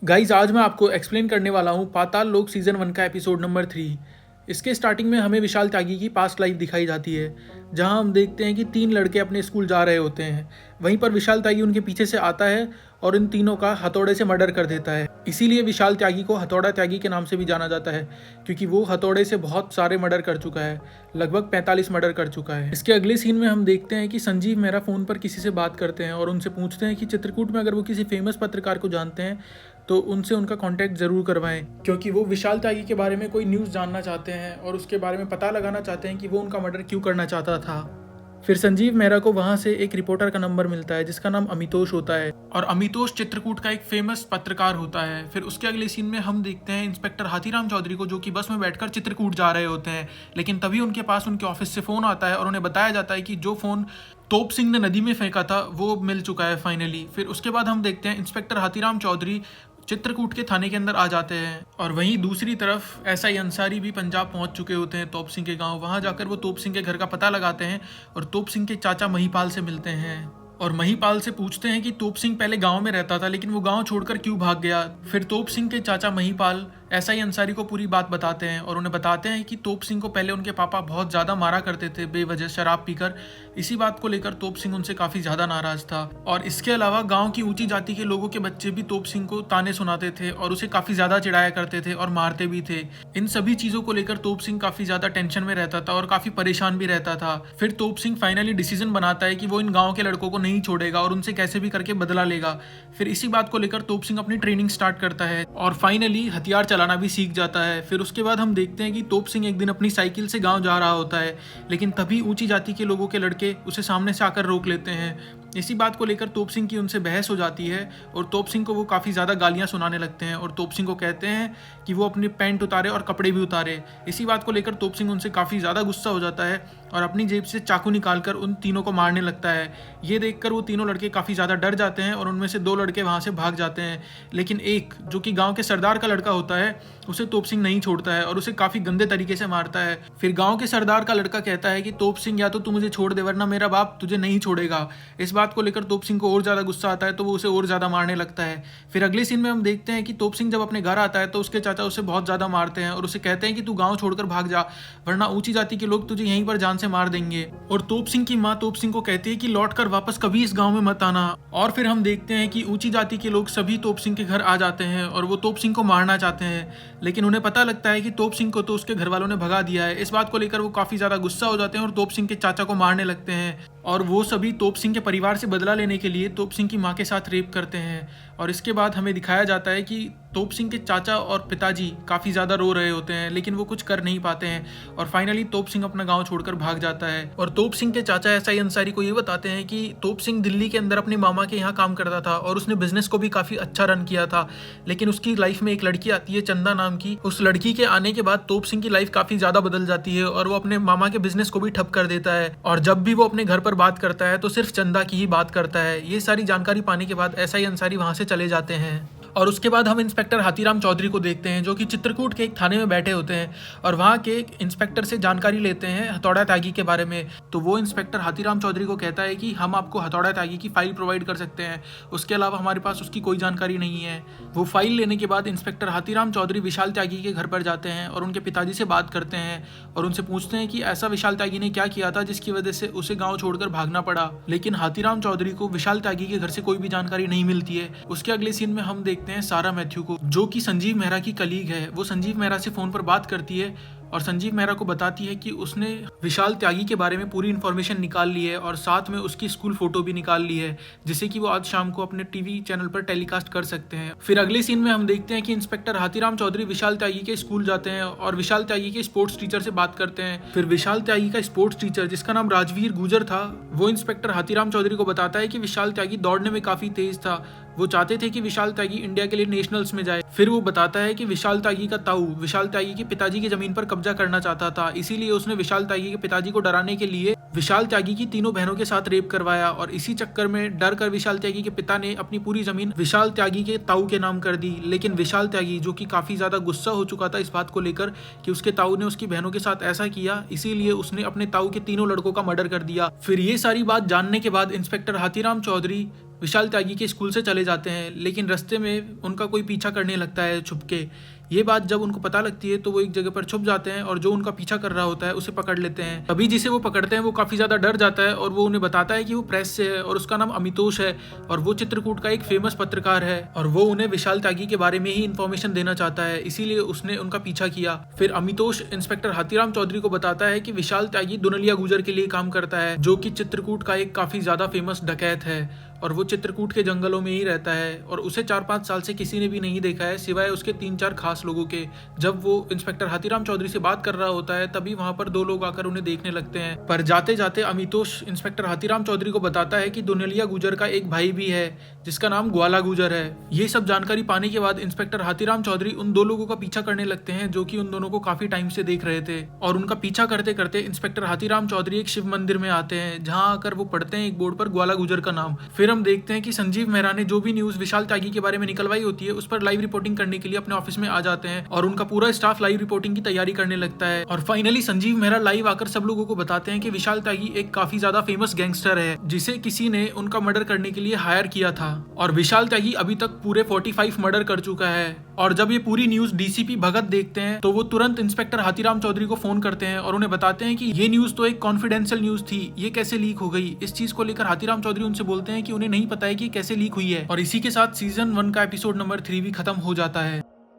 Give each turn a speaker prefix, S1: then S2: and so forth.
S1: Guys आज मैं आपको एक्सप्लेन करने वाला हूँ पाताल लोक सीज़न 1 का एपिसोड नंबर 3। इसके स्टार्टिंग में हमें विशाल त्यागी की पास्ट लाइफ दिखाई जाती है, जहाँ हम देखते हैं कि 3 लड़के अपने स्कूल जा रहे होते हैं। वहीं पर विशाल त्यागी उनके पीछे से आता है और इन तीनों का हथौड़े से मर्डर कर देता है। इसीलिए विशाल त्यागी को हथौड़ा त्यागी के नाम से भी जाना जाता है, क्योंकि वो हथौड़े से बहुत सारे मर्डर कर चुका है, लगभग 45 मर्डर कर चुका है। इसके अगले सीन में हम देखते हैं कि संजीव मेहरा फ़ोन पर किसी से बात करते हैं और उनसे पूछते हैं कि चित्रकूट में अगर वो किसी फेमस पत्रकार को जानते हैं तो उनसे उनका कांटेक्ट ज़रूर करवाएं, क्योंकि वो विशाल त्यागी के बारे में कोई न्यूज़ जानना चाहते हैं और उसके बारे में पता लगाना चाहते हैं कि वो उनका मर्डर क्यों करना चाहता था। फिर संजीव मेहरा को वहाँ से एक रिपोर्टर का नंबर मिलता है जिसका नाम अमितोष होता है, और अमितोष चित्रकूट का एक फेमस पत्रकार होता है। फिर उसके अगले सीन में हम देखते हैं इंस्पेक्टर हाथीराम चौधरी को, जो कि बस में बैठकर चित्रकूट जा रहे होते हैं। लेकिन तभी उनके पास उनके ऑफिस से फ़ोन आता है और उन्हें बताया जाता है कि जो फ़ोन तोप सिंह ने नदी में फेंका था वो मिल चुका है फाइनली। फिर उसके बाद हम देखते हैं इंस्पेक्टर हाथीराम चौधरी चित्रकूट के थाने के अंदर आ जाते हैं, और वहीं दूसरी तरफ एसआई अंसारी भी पंजाब पहुंच चुके होते हैं तोप सिंह के गांव। वहां जाकर वो तोप सिंह के घर का पता लगाते हैं और तोप सिंह के चाचा महिपाल से मिलते हैं और महिपाल से पूछते हैं कि तोप सिंह पहले गांव में रहता था लेकिन वो गांव छोड़कर क्यों भाग गया। फिर तोप सिंह के चाचा महिपाल एसआई अंसारी को पूरी बात बताते हैं और उन्हें बताते हैं कि तोप सिंह को पहले उनके पापा बहुत ज़्यादा मारा करते थे बेवजह शराब पीकर। इसी बात को लेकर तोप सिंह उनसे काफ़ी ज़्यादा नाराज़ था, और इसके अलावा गांव की ऊंची जाति के लोगों के बच्चे भी तोप सिंह को ताने सुनाते थे और उसे काफ़ी ज़्यादा चिढ़ाया करते थे और मारते भी थे। इन सभी चीज़ों को लेकर तोप सिंह काफ़ी ज़्यादा टेंशन में रहता था और काफ़ी परेशान भी रहता था। फिर तोप सिंह फाइनली डिसीजन बनाता है कि वो इन गाँव के लड़कों को नहीं छोड़ेगा और उनसे कैसे भी करके बदला लेगा। फिर इसी बात को लेकर तोप सिंह अपनी ट्रेनिंग स्टार्ट करता है और फाइनली हथियार चलाना भी सीख जाता है। फिर उसके बाद हम देखते हैं कि तोप सिंह एक दिन अपनी साइकिल से गांव जा रहा होता है, लेकिन तभी ऊंची जाति के लोगों के लड़के उसे सामने से आकर रोक लेते हैं। इसी बात को लेकर तोप सिंह की उनसे बहस हो जाती है और तोप सिंह को वो काफ़ी ज़्यादा गालियाँ सुनाने लगते हैं और तोप सिंह को कहते हैं कि वो अपनी पैंट उतारे और कपड़े भी उतारे। इसी बात को लेकर तोप सिंह उनसे काफ़ी ज़्यादा गुस्सा हो जाता है और अपनी जेब से चाकू निकालकर उन तीनों को मारने लगता है। ये देखकर वो तीनों लड़के काफ़ी ज़्यादा डर जाते हैं और उनमें से 2 लड़के वहाँ से भाग जाते हैं, लेकिन एक जो कि गाँव के सरदार का लड़का होता है उसे तोप सिंह नहीं छोड़ता है और उसे काफ़ी गंदे तरीके से मारता है। फिर गाँव के सरदार का लड़का कहता है कि तोप सिंह या तो तू मुझे छोड़ दे वरना मेरा बाप तुझे नहीं छोड़ेगा। इस बात को लेकर तोप सिंह को और ज़्यादा गुस्सा आता है तो वो उसे और ज़्यादा मारने लगता है। फिर अगले सीन में हम देखते हैं कि तोप सिंह जब अपने घर आता है तो उसके चाचा उसे बहुत ज़्यादा मारते हैं और उसे कहते हैं कि तू गाँव छोड़कर भाग जा वरना ऊंची जाति के लोग तुझे यहीं पर जान से मार देंगे। और तोप सिंह की माँ तोप सिंह को कहती है कि लौट कर वापस कभी इस गाँव में मत आना। और फिर हम देखते हैं कि ऊंची जाति के लोग सभी तोप सिंह के घर आ जाते हैं और वो तोप सिंह को मारना चाहते हैं, लेकिन उन्हें पता लगता है कि तोप सिंह को तो उसके घर वालों ने भगा दिया है। इस बात को लेकर वो काफ़ी ज़्यादा गुस्सा हो जाते हैं और तोप सिंह के चाचा को मारने लगते हैं, और वो सभी तोप सिंह के परिवार से बदला लेने के लिए तोप सिंह की माँ के साथ रेप करते हैं। और इसके बाद हमें दिखाया जाता है कि तोप सिंह के चाचा और पिताजी काफ़ी ज़्यादा रो रहे होते हैं लेकिन वो कुछ कर नहीं पाते हैं, और फाइनली तोप सिंह अपना गांव छोड़कर भाग जाता है। और तोप सिंह के चाचा एसआई अंसारी को ये बताते हैं कि तोप सिंह दिल्ली के अंदर अपने मामा के यहाँ काम करता था और उसने बिजनेस को भी काफ़ी अच्छा रन किया था, लेकिन उसकी लाइफ में एक लड़की आती है चंदा नाम की। उस लड़की के आने के बाद तोप सिंह की लाइफ काफ़ी ज़्यादा बदल जाती है और वो अपने मामा के बिजनेस को भी ठप कर देता है, और जब भी वो अपने घर पर बात करता है तो सिर्फ चंदा की ही बात करता है। ये सारी जानकारी पाने के बाद एसआई अंसारी वहाँ से चले जाते हैं, और उसके बाद हम इंस्पेक्टर हाथीराम चौधरी को देखते हैं जो कि चित्रकूट के एक थाने में बैठे होते हैं और वहाँ के एक इंस्पेक्टर से जानकारी लेते हैं हथौड़ा त्यागी के बारे में। तो वो इंस्पेक्टर हाथीराम चौधरी को कहता है कि हम आपको हथौड़ा त्यागी की फाइल प्रोवाइड कर सकते हैं, उसके अलावा हमारे पास उसकी कोई जानकारी नहीं है। वो फाइल लेने के बाद इंस्पेक्टर हाथीराम चौधरी विशाल त्यागी के घर पर जाते हैं और उनके पिताजी से बात करते हैं और उनसे पूछते हैं कि ऐसा विशाल त्यागी ने क्या किया था जिसकी वजह से उसे गाँव छोड़कर भागना पड़ा। लेकिन हाथीराम चौधरी को विशाल त्यागी के घर से कोई भी जानकारी नहीं मिलती है। उसके अगले सीन में हम देखते हैं सारा मैथ्यू को, जो कि संजीव मेहरा की कलीग है। वो संजीव मेहरा से फोन पर बात करती है और संजीव मेहरा को बताती है कि उसने विशाल त्यागी के बारे में पूरी इन्फॉर्मेशन निकाल ली है और साथ में उसकी स्कूल फोटो भी निकाल ली है, जिसे कि वो आज शाम को अपने टीवी चैनल पर टेलीकास्ट कर सकते हैं। फिर अगले सीन में हम देखते हैं कि इंस्पेक्टर हाथीराम चौधरी विशाल त्यागी के स्कूल जाते हैं और विशाल त्यागी के स्पोर्ट्स टीचर से बात करते हैं। फिर विशाल त्यागी का स्पोर्ट्स टीचर, जिसका नाम राजवीर गुजर था, वो इंस्पेक्टर हाथीराम चौधरी को बताता है कि विशाल त्यागी दौड़ने में काफी तेज था। वो चाहते थे कि विशाल त्यागी इंडिया के लिए नेशनल्स में जाए। फिर वो बताता है कि विशाल त्यागी का ताऊ विशाल त्यागी के पिताजी की जमीन पर कब्जा करना चाहता था, इसीलिए उसने विशाल त्यागी के पिताजी को डराने के लिए विशाल त्यागी की तीनों बहनों के साथ रेप करवाया, और इसी चक्कर में डर कर विशाल त्यागी के पिता ने अपनी पूरी जमीन विशाल त्यागी के ताऊ के नाम कर दी। लेकिन विशाल त्यागी, जो कि काफी ज्यादा गुस्सा हो चुका था इस बात को लेकर कि उसके ताऊ ने उसकी बहनों के साथ ऐसा किया, इसीलिए उसने अपने ताऊ के तीनों लड़कों का मर्डर कर दिया। फिर ये सारी बात जानने के बाद इंस्पेक्टर हाथीराम चौधरी विशाल त्यागी के स्कूल से चले जाते हैं, लेकिन रास्ते में उनका कोई पीछा करने लगता है छुपके। ये बात जब उनको पता लगती है तो वो एक जगह पर छुप जाते हैं और जो उनका पीछा कर रहा होता है उसे पकड़ लेते हैं। तभी जिसे वो पकड़ते हैं वो काफ़ी ज़्यादा डर जाता है और वो उन्हें बताता है कि वो प्रेस से है और उसका नाम अमितोष है और वो चित्रकूट का एक फेमस पत्रकार है और वो उन्हें विशाल त्यागी के बारे में ही इन्फॉर्मेशन देना चाहता है, इसीलिए उसने उनका पीछा किया। फिर अमितोष इंस्पेक्टर हाथीराम चौधरी को बताता है कि विशाल त्यागी दुनलिया गुजर के लिए काम करता है, जो कि चित्रकूट का एक काफ़ी ज़्यादा फेमस डकैत है और वो चित्रकूट के जंगलों में ही रहता है और उसे 4-5 साल से किसी ने भी नहीं देखा है सिवाय उसके 3-4 खास लोगों के। जब वो इंस्पेक्टर हाथीराम चौधरी से बात कर रहा होता है तभी वहां पर 2 लोग आकर उन्हें देखने लगते हैं। पर जाते जाते अमितोष इंस्पेक्टर हाथीराम चौधरी को बताता है कि दुनलिया गुजर का एक भाई भी है जिसका नाम ग्वाला गुजर है। ये सब जानकारी पाने के बाद इंस्पेक्टर हाथीराम चौधरी उन 2 लोगों का पीछा करने लगते हैं जो कि उन दोनों को काफी टाइम से देख रहे थे और उनका पीछा करते करते इंस्पेक्टर हाथीराम चौधरी एक शिव मंदिर में आते हैं, जहां आकर वो पढ़ते हैं एक बोर्ड पर ग्वाला गुजर का नाम। फिर हम देखते हैं कि संजीव मेहरा ने जो भी न्यूज विशाल त्यागी के बारे में निकलवाई होती है उस पर लाइव रिपोर्टिंग करने के लिए अपने ऑफिस में आ जाते हैं और उनका पूरा स्टाफ लाइव रिपोर्टिंग की तैयारी करने लगता है। और फाइनली संजीव मेहरा लाइव आकर सब लोगों को बताते हैं कि विशाल त्यागी एक काफी ज्यादा फेमस गैंगस्टर है जिसे किसी ने उनका मर्डर करने के लिए हायर किया था और विशाल त्यागी अभी तक पूरे 45 मर्डर कर चुका है। और जब ये पूरी न्यूज डीसीपी भगत देखते हैं तो वो तुरंत इंस्पेक्टर हाथीराम चौधरी को फोन करते हैं और उन्हें बताते हैं कि ये न्यूज तो एक कॉन्फिडेंशियल न्यूज थी, ये कैसे लीक हो गई। इस चीज को लेकर हाथीराम चौधरी उनसे बोलते हैं कि उन्हें नहीं पता है कि कैसे लीक हुई है। और इसी के साथ सीजन 1 का एपिसोड नंबर 3 भी खत्म हो जाता है।